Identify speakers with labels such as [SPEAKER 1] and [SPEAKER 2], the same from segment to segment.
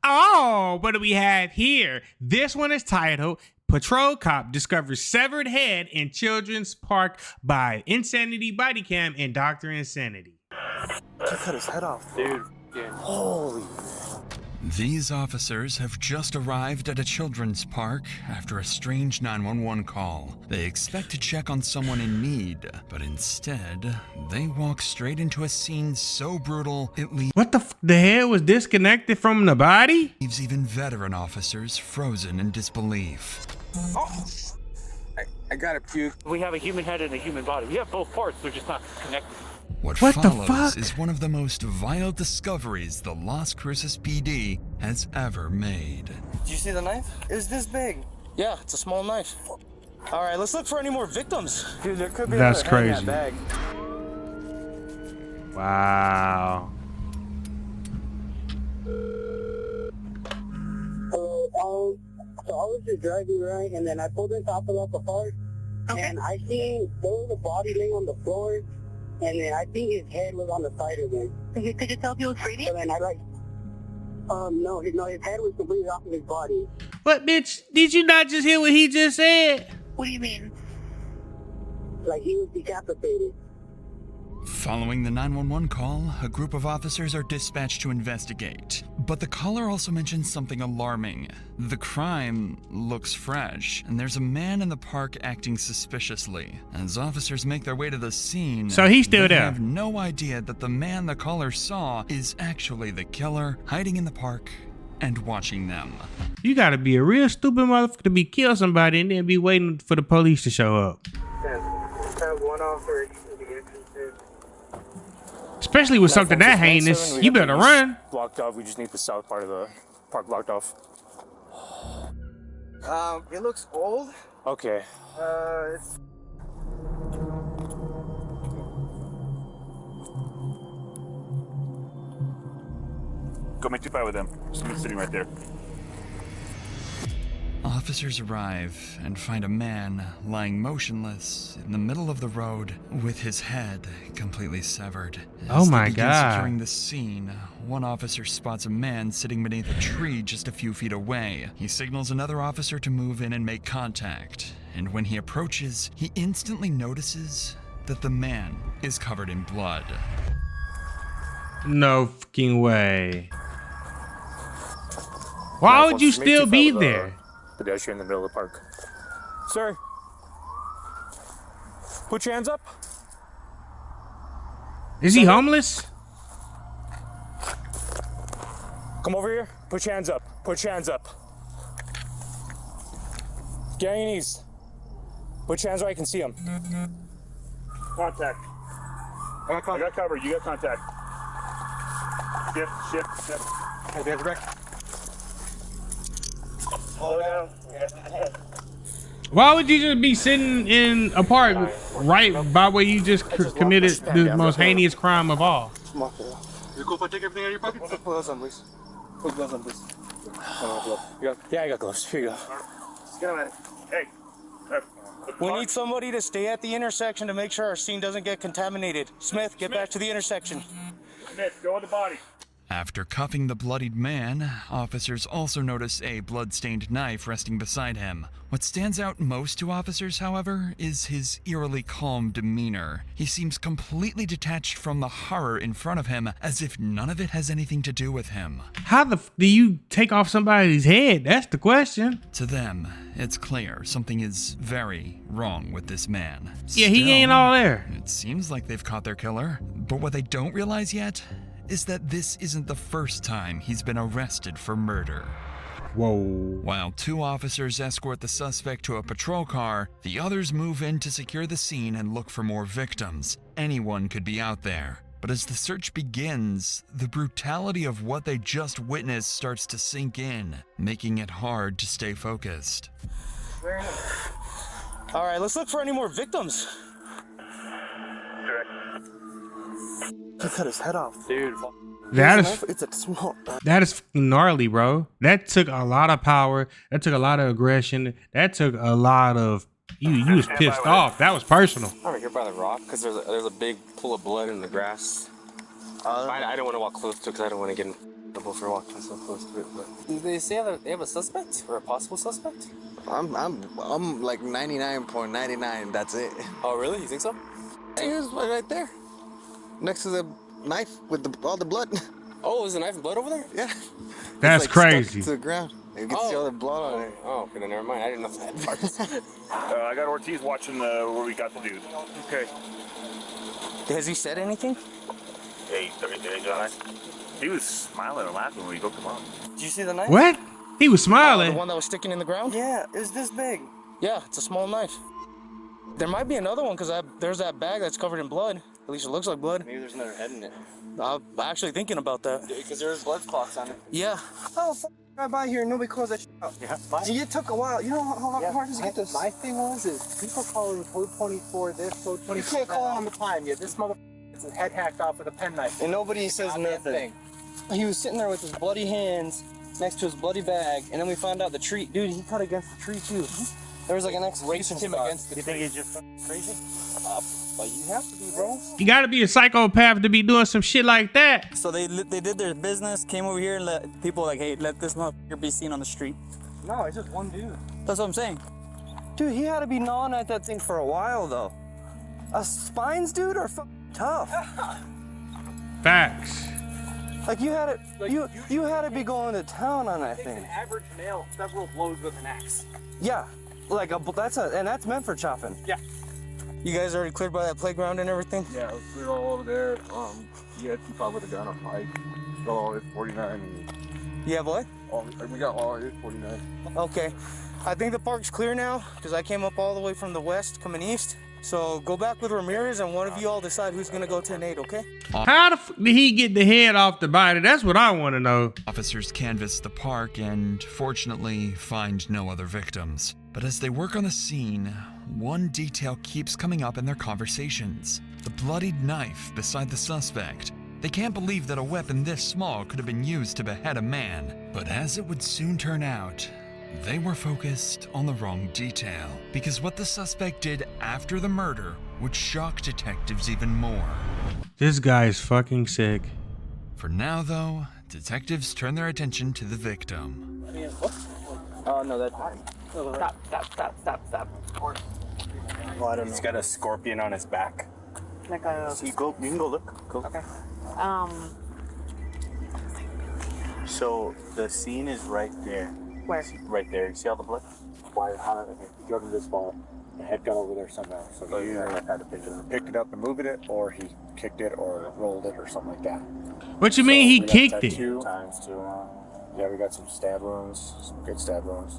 [SPEAKER 1] Oh, what do we have here? This one is titled Patrol Cop Discovers Severed Head in Children's Park by Insanity Body Cam and Dr. Insanity.
[SPEAKER 2] He cut his head off,
[SPEAKER 3] dude. Yeah.
[SPEAKER 2] Holy.
[SPEAKER 4] These officers have just arrived at a children's park after a strange 911 call. They expect to check on someone in need, but instead, they walk straight into a scene so brutal it leaves
[SPEAKER 1] What the head was disconnected from the body?
[SPEAKER 4] even veteran officers frozen in disbelief.
[SPEAKER 2] Oh. I gotta puke.
[SPEAKER 3] We have a human head and a human body. We have both parts, they're just not connected.
[SPEAKER 4] What
[SPEAKER 1] the
[SPEAKER 4] follows
[SPEAKER 1] fuck?
[SPEAKER 4] is one of the most vile discoveries the Las Cruces PD has ever made.
[SPEAKER 2] Did you see the knife? It's this big. Yeah, it's a small knife. All right, let's look for any more victims. Dude, there could be
[SPEAKER 1] That's
[SPEAKER 2] another head
[SPEAKER 1] crazy.
[SPEAKER 2] in that bag.
[SPEAKER 1] Wow.
[SPEAKER 5] So I was just driving, right, and then I pulled in top of the park, and I seen there was a body laying on the floor, and then I think his head was on the side of it.
[SPEAKER 6] Could you tell if he was breathing?
[SPEAKER 5] So then I no, his head was completely off of his body.
[SPEAKER 1] What, bitch? Did you not just hear what he just said?
[SPEAKER 6] What do you mean?
[SPEAKER 5] Like he was decapitated.
[SPEAKER 4] Following the 911 call, a group of officers are dispatched to investigate. But the caller also mentions something alarming. The crime looks fresh, and there's a man in the park acting suspiciously. As officers make their way to the scene,
[SPEAKER 1] So he's still
[SPEAKER 4] they
[SPEAKER 1] there.
[SPEAKER 4] have no idea that the man the caller saw is actually the killer, hiding in the park and watching them.
[SPEAKER 1] You gotta be a real stupid motherfucker to be kill somebody and then be waiting for the police to show up.
[SPEAKER 5] Have one officer.
[SPEAKER 1] Especially with something that heinous, you better run.
[SPEAKER 3] Blocked off, we just need the south part of the park blocked off.
[SPEAKER 2] It looks old.
[SPEAKER 3] Okay.
[SPEAKER 5] It's
[SPEAKER 7] Go make 2-5 with them. Someone's sitting right there.
[SPEAKER 4] Officers arrive and find a man lying motionless in the middle of the road with his head completely severed.
[SPEAKER 1] Oh my
[SPEAKER 4] they begin
[SPEAKER 1] God.
[SPEAKER 4] Securing the scene, one officer spots a man sitting beneath a tree just a few feet away. He signals another officer to move in and make contact. And when he approaches, he instantly notices that the man is covered in blood.
[SPEAKER 1] No fucking way. Why would you still be there?
[SPEAKER 3] Pedestrian in the middle of the park. Sir, put your hands up.
[SPEAKER 1] Is he homeless?
[SPEAKER 3] Come over here. Put your hands up. Put your hands up. Get on your knees. Put your hands where I can see them.
[SPEAKER 7] Contact. I got cover. You got contact. Shift.
[SPEAKER 2] Hey, hands back.
[SPEAKER 1] Why would you just be sitting in a park right by where you just committed the most heinous crime of all?
[SPEAKER 2] Come on, Phil. You cool if I take everything out of your pocket? Put gloves on, please. Put gloves on, please.
[SPEAKER 3] Yeah, I got gloves. Here you go.
[SPEAKER 7] Get him at it. Hey.
[SPEAKER 2] We need somebody to stay at the intersection to make sure our scene doesn't get contaminated. Smith, get back to the intersection.
[SPEAKER 7] Smith, go with the body.
[SPEAKER 4] After cuffing the bloodied man, officers also notice a blood-stained knife resting beside him. What stands out most to officers, however, is his eerily calm demeanor. He seems completely detached from the horror in front of him, as if none of it has anything to do with him.
[SPEAKER 1] How the do you take off somebody's head? That's the question.
[SPEAKER 4] To them, it's clear something is very wrong with this man.
[SPEAKER 1] Yeah, he ain't all there.
[SPEAKER 4] It seems like they've caught their killer, but what they don't realize yet is that this isn't the first time he's been arrested for murder.
[SPEAKER 1] Whoa.
[SPEAKER 4] While 2 officers escort the suspect to a patrol car, the others move in to secure the scene and look for more victims. Anyone could be out there. But as the search begins, the brutality of what they just witnessed starts to sink in, making it hard to stay focused.
[SPEAKER 2] All right, let's look for any more victims. He cut his head off.
[SPEAKER 3] Dude.
[SPEAKER 2] It's a small.
[SPEAKER 1] That is fucking gnarly, bro. That took a lot of power. That took a lot of aggression. That took a lot of you was pissed off. That was personal.
[SPEAKER 8] I'm right here by the rock because there's a big pool of blood in the grass. I don't want to walk close to it because I don't want to get For walking so close to it, but
[SPEAKER 9] Did they say that they have a suspect or a possible suspect?
[SPEAKER 8] I'm like 99.99. That's it.
[SPEAKER 9] Oh, really? You think so?
[SPEAKER 8] He was right there, next to the knife with all the blood.
[SPEAKER 9] Oh, is a knife and blood over there?
[SPEAKER 8] Yeah.
[SPEAKER 1] That's
[SPEAKER 8] It's, like,
[SPEAKER 1] crazy.
[SPEAKER 8] stuck to the ground. You can see all the blood on it.
[SPEAKER 9] Oh, okay, then never mind. I didn't know that part.
[SPEAKER 7] I got Ortiz watching where we got the dude.
[SPEAKER 2] Okay. Has he said anything?
[SPEAKER 7] Hey, John. He was smiling and laughing when we hooked him up.
[SPEAKER 2] Did you see the knife?
[SPEAKER 1] What? He was
[SPEAKER 2] The
[SPEAKER 1] smiling.
[SPEAKER 2] one that was sticking in the ground?
[SPEAKER 3] Yeah, it's this big.
[SPEAKER 2] Yeah, it's a small knife. There might be another one because there's that bag that's covered in blood. At least it looks like blood.
[SPEAKER 9] Maybe there's another head in it.
[SPEAKER 2] I'm actually thinking about that.
[SPEAKER 9] Because there's blood clots on it.
[SPEAKER 2] Yeah.
[SPEAKER 3] Oh, right by here, nobody closed that shit out.
[SPEAKER 9] Yeah.
[SPEAKER 3] It took a while. You know how hard it is to get this?
[SPEAKER 10] My thing is people calling code 24 this, code 24.
[SPEAKER 3] You can't call
[SPEAKER 10] all the time. Yeah, this motherfucker gets his head hacked off with a penknife.
[SPEAKER 3] And nobody says nothing.
[SPEAKER 10] Thing.
[SPEAKER 3] He was sitting there with his bloody hands next to his bloody bag, and then we found out the tree. Dude, he cut against the tree too. There was like an execution
[SPEAKER 10] Him
[SPEAKER 3] spot.
[SPEAKER 10] against the
[SPEAKER 2] You think he's just crazy?
[SPEAKER 3] But you have to be, bro.
[SPEAKER 1] You gotta be a psychopath to be doing some shit like that.
[SPEAKER 11] So they did their business, came over here and let people like, hey, let this motherfucker be seen on the street.
[SPEAKER 3] No, it's just one dude.
[SPEAKER 11] That's what I'm saying.
[SPEAKER 3] Dude, he had to be gnawing at that thing for a while though. Spines, dude, are tough.
[SPEAKER 1] Facts.
[SPEAKER 3] Like you had it, you had to be going to town on that thing.
[SPEAKER 10] average male several blows with an axe.
[SPEAKER 3] Yeah, like that's meant for chopping.
[SPEAKER 10] Yeah.
[SPEAKER 2] You guys already cleared by that playground and everything?
[SPEAKER 8] Yeah, we're all over there. He had two with a gun on Pike. Got all his 49.
[SPEAKER 2] You have what?
[SPEAKER 8] We got all his 49.
[SPEAKER 2] Okay. I think the park's clear now because I came up all the way from the west coming east. So go back with Ramirez and one of you all decide who's gonna go to Nate, okay?
[SPEAKER 1] How the f did he get the head off the body? That's what I want to know.
[SPEAKER 4] Officers canvass the park and, fortunately, find no other victims. But as they work on the scene, one detail keeps coming up in their conversations: the bloodied knife beside the suspect. They can't believe that a weapon this small could have been used to behead a man. But as it would soon turn out, they were focused on the wrong detail, because what the suspect did after the murder would shock detectives even more.
[SPEAKER 1] This guy's fucking sick.
[SPEAKER 4] For now, though, detectives turn their attention to the victim.
[SPEAKER 3] Oh no, that's
[SPEAKER 11] Stop.
[SPEAKER 2] Well, I don't know.
[SPEAKER 9] He's got a scorpion on his back.
[SPEAKER 11] Like a,
[SPEAKER 2] You can go look. Go.
[SPEAKER 11] okay.
[SPEAKER 2] So the scene is right there.
[SPEAKER 11] Where?
[SPEAKER 2] Right there. You see all the blood?
[SPEAKER 7] Why? How did he drove him this far? The head got over there somehow. So he either had to pick it up and move it, or he kicked it, or rolled it, or something like that.
[SPEAKER 1] What you mean he kicked it?
[SPEAKER 7] 2 times too. Yeah, we got some stab wounds, some good stab wounds.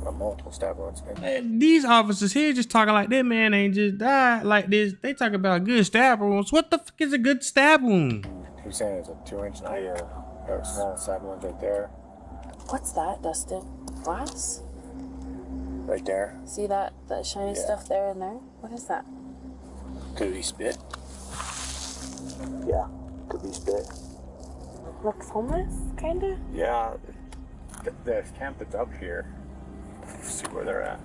[SPEAKER 7] Multiple stab wounds.
[SPEAKER 1] These officers here just talking like that man ain't just died like this. They talk about good stab wounds. What the fuck is a good stab wound?
[SPEAKER 7] He was saying it's a 2-inch knife. Got small stab wounds right there.
[SPEAKER 6] What's that, Dustin? Glass?
[SPEAKER 7] Right there.
[SPEAKER 6] See that shiny stuff there and there? What is that?
[SPEAKER 7] Could be spit. Yeah, could be spit.
[SPEAKER 6] Looks homeless, kinda?
[SPEAKER 7] Yeah, the camp that's up here. Let's see where they're at.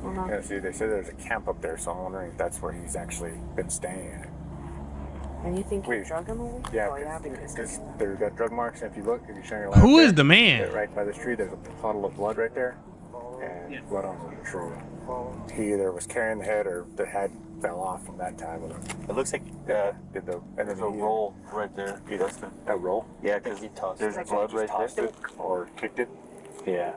[SPEAKER 7] Yeah, see, they said there's a camp up there, so I'm wondering if that's where he's actually been staying at.
[SPEAKER 6] And you think you
[SPEAKER 7] Wait.
[SPEAKER 6] drug him over?
[SPEAKER 7] Yeah,
[SPEAKER 6] Oh, yeah, because
[SPEAKER 7] because there's got drug marks, and if you shine your light
[SPEAKER 1] Who
[SPEAKER 7] up
[SPEAKER 1] is
[SPEAKER 7] there,
[SPEAKER 1] the man?
[SPEAKER 7] right by the tree, there's a puddle of blood right there, and blood on the tree. He either was carrying the head or the head fell off from that time. It looks like did the and there's a roll right there. Yeah, that's a roll. Yeah, because there's blood right there, or kicked it. Yeah.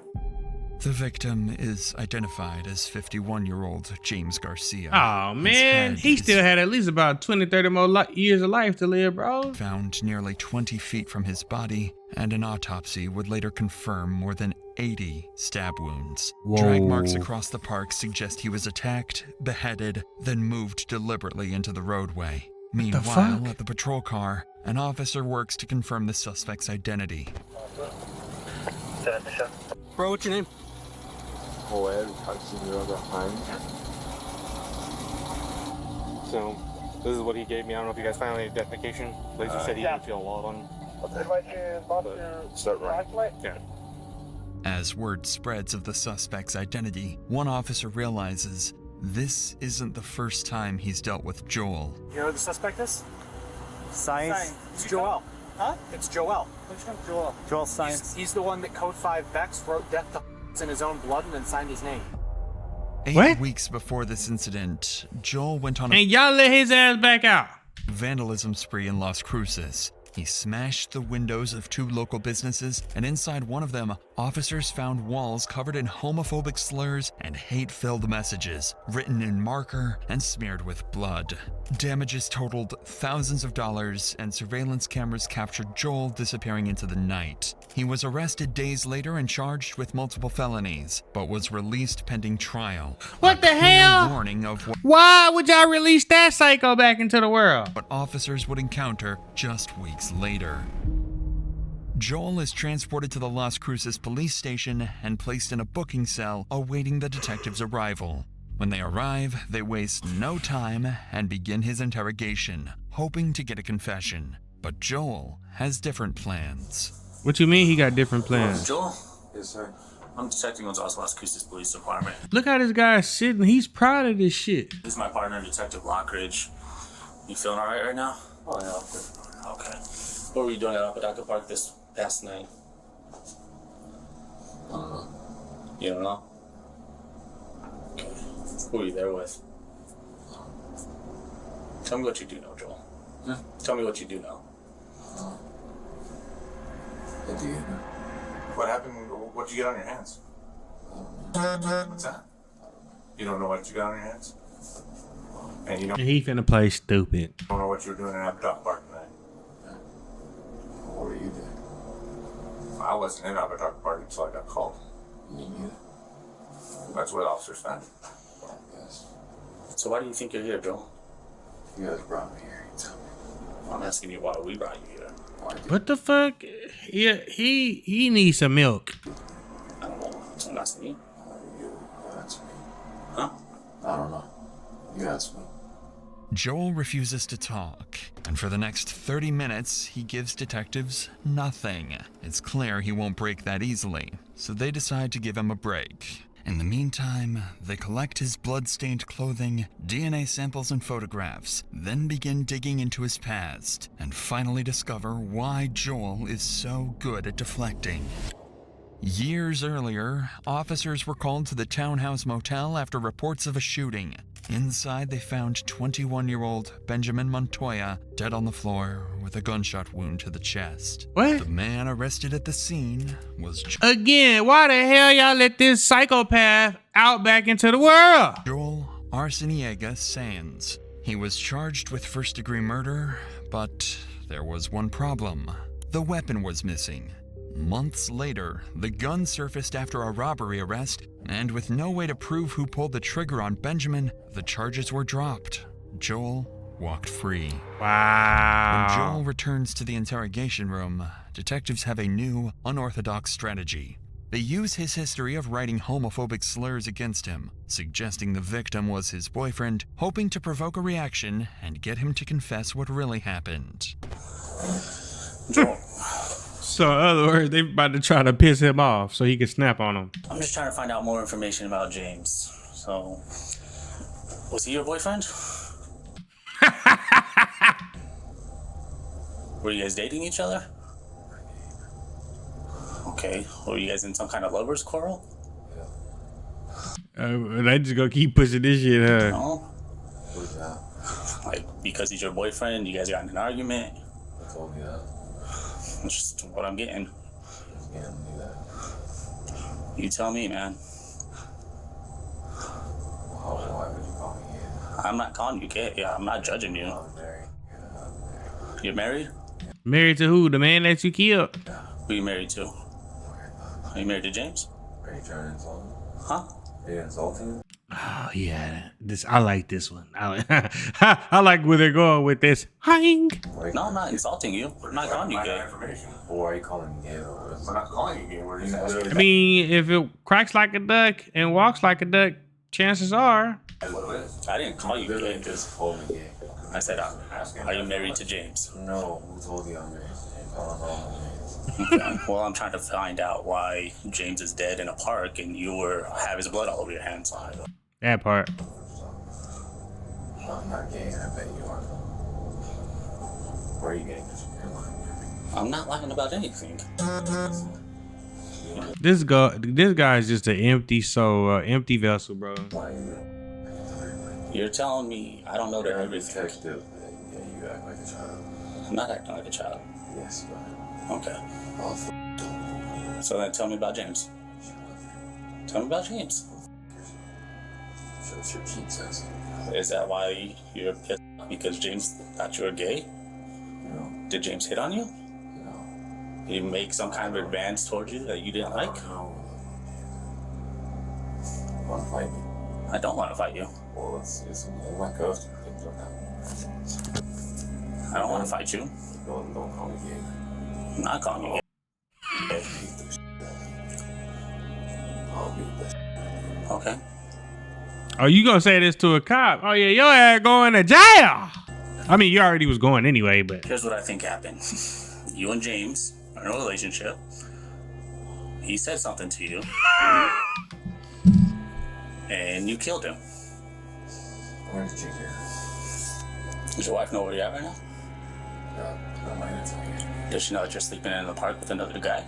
[SPEAKER 4] The victim is identified as 51-year-old James Garcia.
[SPEAKER 1] Oh
[SPEAKER 4] His
[SPEAKER 1] man,
[SPEAKER 4] head
[SPEAKER 1] he
[SPEAKER 4] is
[SPEAKER 1] still had at least about 20-30 more years of life to live, bro.
[SPEAKER 4] found nearly 20 feet from his body, and an autopsy would later confirm more than 80 stab wounds. Drag marks across the park suggest he was attacked, beheaded, then moved deliberately into the roadway. Meanwhile,
[SPEAKER 1] fuck?
[SPEAKER 4] at the patrol car, an officer works to confirm the suspect's identity.
[SPEAKER 3] Bro, what's your name?
[SPEAKER 9] So, this is what he gave me. I don't know if you guys found any identification. Laser said he didn't feel a lot on.
[SPEAKER 7] Start right.
[SPEAKER 9] Yeah.
[SPEAKER 4] As word spreads of the suspect's identity, one officer realizes this isn't the first time he's dealt with Joel.
[SPEAKER 3] You know who the suspect is?
[SPEAKER 11] Science.
[SPEAKER 3] It's Joel. Huh?
[SPEAKER 12] It's Joel.
[SPEAKER 3] Which one? Joel.
[SPEAKER 12] Joel Science. He's the one that Code 5 Vex wrote death to in his own blood and then signed his name.
[SPEAKER 4] 8 weeks before this incident, Joel went on a
[SPEAKER 1] and y'all let his ass back out.
[SPEAKER 4] Vandalism spree in Las Cruces. He smashed the windows of 2 local businesses, and inside one of them, officers found walls covered in homophobic slurs and hate-filled messages, written in marker and smeared with blood. Damages totaled thousands of dollars, and surveillance cameras captured Joel disappearing into the night. He was arrested days later and charged with multiple felonies, but was released pending trial.
[SPEAKER 1] What the hell?
[SPEAKER 4] Warning of
[SPEAKER 1] Why would y'all release that psycho back into the world?
[SPEAKER 4] what officers would encounter just weeks later. Joel is transported to the Las Cruces police station and placed in a booking cell awaiting the detective's arrival. When they arrive, they waste no time and begin his interrogation, hoping to get a confession. But Joel has different plans.
[SPEAKER 1] What you mean he got different plans?
[SPEAKER 13] Joel? Yes, sir. I'm Detective Gonzalez, Las Cruces Police Department.
[SPEAKER 1] Look how this guy's sitting. He's proud of this shit.
[SPEAKER 13] This is my partner, Detective Lockridge. You feeling alright right now? Oh, yeah. Okay. What were you doing at Apodaca Park this past night? I don't know. You don't know? Okay. Who were you there with? Tell me what you do know, Joel. Tell me what you do know.
[SPEAKER 14] What do you know?
[SPEAKER 7] What happened? What'd you get on your hands? What's that? You don't know what you got on your hands? And you don't
[SPEAKER 1] And he finna play stupid.
[SPEAKER 7] know what you were doing in Apodaca Park tonight?
[SPEAKER 14] What were you doing?
[SPEAKER 7] I wasn't in Apodaca Park until I got called.
[SPEAKER 14] Me neither.
[SPEAKER 7] That's what officers found.
[SPEAKER 14] Yes.
[SPEAKER 13] So why do you think you're here, Joel?
[SPEAKER 14] You guys brought me here. You tell me.
[SPEAKER 13] I'm asking you why we brought you here.
[SPEAKER 1] What the fuck? Yeah, he needs some milk.
[SPEAKER 13] I don't know. I'm asking you.
[SPEAKER 14] You asked me.
[SPEAKER 13] Huh?
[SPEAKER 14] I don't know. You asked me.
[SPEAKER 4] Joel refuses to talk, and for the next 30 minutes, he gives detectives nothing. It's clear he won't break that easily, so they decide to give him a break. In the meantime, they collect his blood-stained clothing, DNA samples, and photographs, then begin digging into his past, and finally discover why Joel is so good at deflecting. Years earlier, officers were called to the Townhouse Motel after reports of a shooting. Inside, they found 21-year-old Benjamin Montoya dead on the floor with a gunshot wound to the chest.
[SPEAKER 1] What?
[SPEAKER 4] The man arrested at the scene was
[SPEAKER 1] Again, why the hell y'all let this psychopath out back into the world?
[SPEAKER 4] Joel Arciniega Sands. He was charged with first-degree murder, but there was one problem. The weapon was missing. Months later, the gun surfaced after a robbery arrest, and with no way to prove who pulled the trigger on Benjamin, the charges were dropped. Joel walked free.
[SPEAKER 1] Wow.
[SPEAKER 4] When Joel returns to the interrogation room, detectives have a new, unorthodox strategy. They use his history of writing homophobic slurs against him, suggesting the victim was his boyfriend, hoping to provoke a reaction and get him to confess what really happened.
[SPEAKER 13] Joel.
[SPEAKER 1] So in other words, they about to try to piss him off so he can snap on him.
[SPEAKER 13] I'm just trying to find out more information about James. So, was he your boyfriend? Were you guys dating each other? Okay. Were you guys in some kind of lover's quarrel?
[SPEAKER 1] They just gonna keep pushing this shit, huh?
[SPEAKER 13] No.
[SPEAKER 14] Who's that?
[SPEAKER 13] Like, because he's your boyfriend, you guys got in an argument?
[SPEAKER 14] Who told me that?
[SPEAKER 13] That's just what I'm getting.
[SPEAKER 14] Who's getting me that?
[SPEAKER 13] You tell me, man.
[SPEAKER 14] Why would you call me gay?
[SPEAKER 13] I'm not calling you gay. Yeah, I'm not judging you.
[SPEAKER 14] I'm married.
[SPEAKER 13] You're married?
[SPEAKER 1] Married to who? The man that you killed?
[SPEAKER 13] Who are you married to? Are you married to James?
[SPEAKER 14] Are you trying to insult me?
[SPEAKER 13] Huh?
[SPEAKER 14] Are you insulting me?
[SPEAKER 1] Oh yeah, I like this one. I like where they're going with this. Hing.
[SPEAKER 13] No, I'm not insulting you. I'm not calling you gay.
[SPEAKER 14] Well, why are you calling me gay?
[SPEAKER 7] We're not calling you gay. We're just asking.
[SPEAKER 1] I mean, if it cracks like a duck and walks like a duck, chances are.
[SPEAKER 13] I didn't call you gay.
[SPEAKER 14] Just call me gay.
[SPEAKER 13] I said, are you married to James?
[SPEAKER 14] No, who told you I'm married to James? I don't know James.
[SPEAKER 13] Okay. Well, I'm trying to find out why James is dead in a park and you have his blood all over your hands.
[SPEAKER 1] That part.
[SPEAKER 14] I'm not gay, and I bet you are. Where are you getting this from? You're lying.
[SPEAKER 13] I'm not lying about anything.
[SPEAKER 1] This guy is just an empty soul, empty vessel, bro.
[SPEAKER 13] You're telling me I don't know that everything.
[SPEAKER 14] Detective. Yeah, you act like a child.
[SPEAKER 13] I'm not acting like a child.
[SPEAKER 14] Yes, you are.
[SPEAKER 13] Okay.
[SPEAKER 14] Oh,
[SPEAKER 13] So then tell me about James. Tell me about James.
[SPEAKER 14] Shows your cheat says.
[SPEAKER 13] Is that why you're pissed off because James thought you were gay?
[SPEAKER 14] No.
[SPEAKER 13] Did James hit on you?
[SPEAKER 14] No.
[SPEAKER 13] Did he make some kind of advance towards you that you didn't like?
[SPEAKER 14] No. You want to fight me?
[SPEAKER 13] I don't want to fight you.
[SPEAKER 14] Well, let's see some of my coast.
[SPEAKER 13] I don't want to fight you.
[SPEAKER 14] Don't call me gay.
[SPEAKER 13] I'm not calling you gay.
[SPEAKER 14] I'll beat this.
[SPEAKER 13] Okay.
[SPEAKER 1] Oh, you gonna say this to a cop? Oh yeah, your ass going to jail. I mean, you already was going anyway, but
[SPEAKER 13] Here's what I think happened. You and James are in a relationship. He said something to you. And you killed him.
[SPEAKER 14] Where did you hear?
[SPEAKER 13] Does your wife know where you're at right now?
[SPEAKER 14] No, I'm not gonna tell you.
[SPEAKER 13] Does she know that you're sleeping in the park with another guy?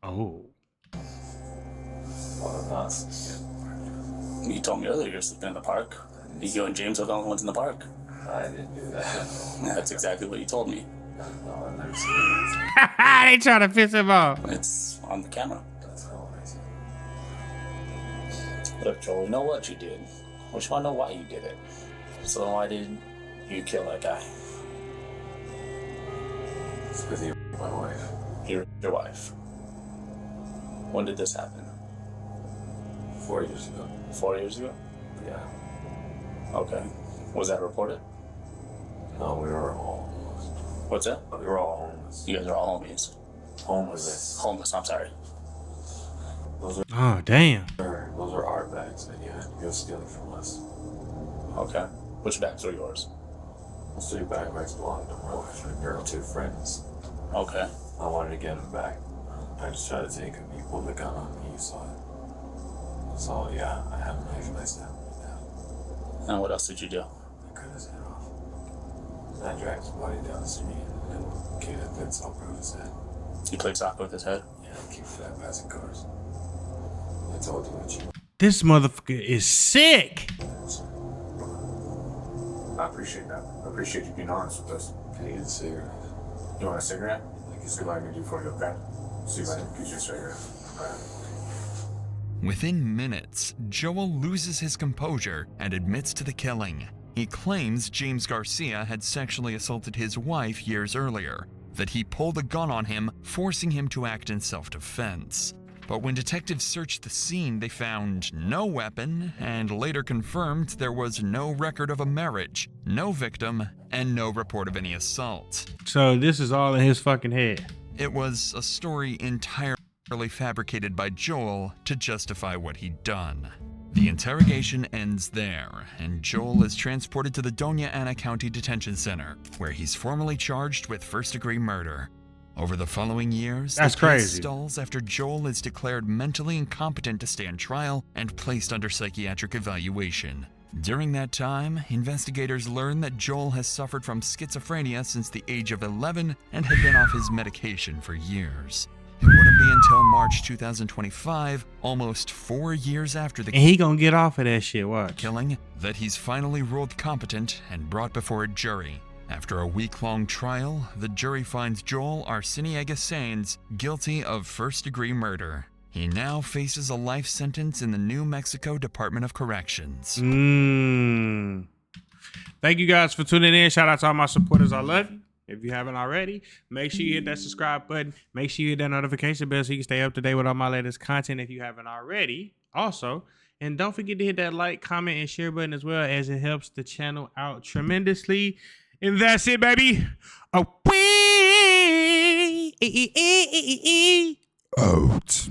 [SPEAKER 1] oh,
[SPEAKER 14] Well, I'm not sleeping.
[SPEAKER 13] You told me earlier you're sleeping in the park. You and James are the only ones in the park.
[SPEAKER 14] I didn't do that.
[SPEAKER 13] That's exactly what you told me.
[SPEAKER 14] No, I've never seen it.
[SPEAKER 1] they trying to piss him off.
[SPEAKER 13] It's on the camera.
[SPEAKER 14] That's not what I said.
[SPEAKER 13] Look, Joel, we know what you did. We just want to know why you did it. So why did you kill that guy?
[SPEAKER 14] It's because he my wife.
[SPEAKER 13] Your wife. When did this happen?
[SPEAKER 14] 4 years ago.
[SPEAKER 13] 4 years ago?
[SPEAKER 14] Yeah.
[SPEAKER 13] Okay. Was that reported?
[SPEAKER 14] No, we were all homeless.
[SPEAKER 13] What's that?
[SPEAKER 14] We were all homeless.
[SPEAKER 13] You guys are all homies.
[SPEAKER 14] Homeless.
[SPEAKER 13] Homeless, I'm sorry.
[SPEAKER 14] Those are
[SPEAKER 1] Oh damn.
[SPEAKER 14] our bags that you had to go stealing from us.
[SPEAKER 13] Okay. Which bags are yours?
[SPEAKER 14] Most of your bags belong to my wife and your 2 friends.
[SPEAKER 13] Okay.
[SPEAKER 14] I wanted to get them back. I just tried to take them. You pulled the gun on me. You saw it. So yeah, I have a knife and I stabbed him down.
[SPEAKER 13] And what else did you do?
[SPEAKER 14] I cut his head off. And I dragged his body down the street and kid had been soccer on his head.
[SPEAKER 13] You played soccer with his head?
[SPEAKER 14] Yeah, I keep fat passing cars. I told you what you.
[SPEAKER 1] This motherfucker is sick.
[SPEAKER 7] I appreciate that. I appreciate you being honest with us.
[SPEAKER 14] Can you get a cigarette?
[SPEAKER 7] You want a cigarette? See what I can do for you, okay? See if I can get you a cigarette. Right.
[SPEAKER 4] Within minutes, Joel loses his composure and admits to the killing. He claims James Garcia had sexually assaulted his wife years earlier, that he pulled a gun on him, forcing him to act in self-defense. But when detectives searched the scene, they found no weapon and later confirmed there was no record of a marriage, no victim, and no report of any assault.
[SPEAKER 1] So this is all in his fucking head.
[SPEAKER 4] It was a story entirely fabricated by Joel to justify what he'd done. The interrogation ends there, and Joel is transported to the Doña Ana County Detention Center, where he's formally charged with first-degree murder. Over the following years,
[SPEAKER 1] That's
[SPEAKER 4] the case
[SPEAKER 1] crazy.
[SPEAKER 4] stalls after Joel is declared mentally incompetent to stand trial and placed under psychiatric evaluation. During that time, investigators learn that Joel has suffered from schizophrenia since the age of 11 and had been off his medication for years. It wouldn't be until March 2025, almost 4 years after the
[SPEAKER 1] And he gonna get off of that shit, watch.
[SPEAKER 4] killing, that he's finally ruled competent and brought before a jury. After a week-long trial, the jury finds Joel Arciniega Saenz guilty of first-degree murder. He now faces a life sentence in the New Mexico Department of Corrections.
[SPEAKER 1] Thank you guys for tuning in. Shout out to all my supporters. I love you. If you haven't already, make sure you hit that subscribe button. Make sure you hit that notification bell so you can stay up to date with all my latest content if you haven't already. Also, and don't forget to hit that like, comment, and share button as well, as it helps the channel out tremendously. And that's it, baby. Out.